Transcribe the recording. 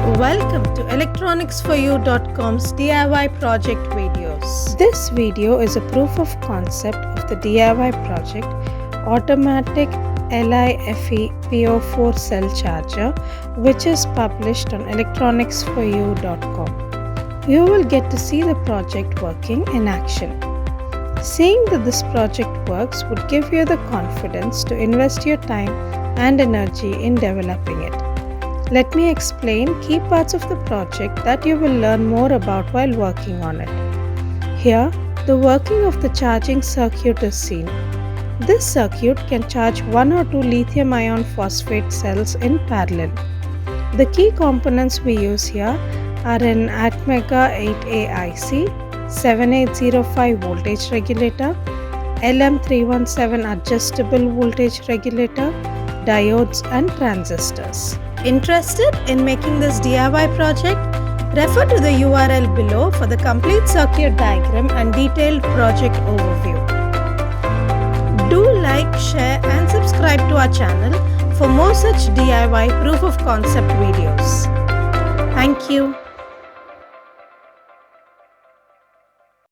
Welcome to electronics4u.com's DIY project videos. This video is a proof of concept of the DIY project Automatic LiFePO4 Cell Charger, which is published on electronics4u.com. You will get to see the project working in action. Seeing that this project works would give you the confidence to invest your time and energy in developing it. Let me explain key parts of the project that you will learn more about while working on it. Here, the working of the charging circuit is seen. This circuit can charge 1 or 2 lithium-ion phosphate cells in parallel. The key components we use here are an Atmega 8A IC, 7805 voltage regulator, LM317 adjustable voltage regulator, diodes and transistors. Interested in making this DIY project? Refer to the URL below for the complete circuit diagram and detailed project overview. Do like, share and subscribe to our channel for more such DIY proof of concept videos. Thank you.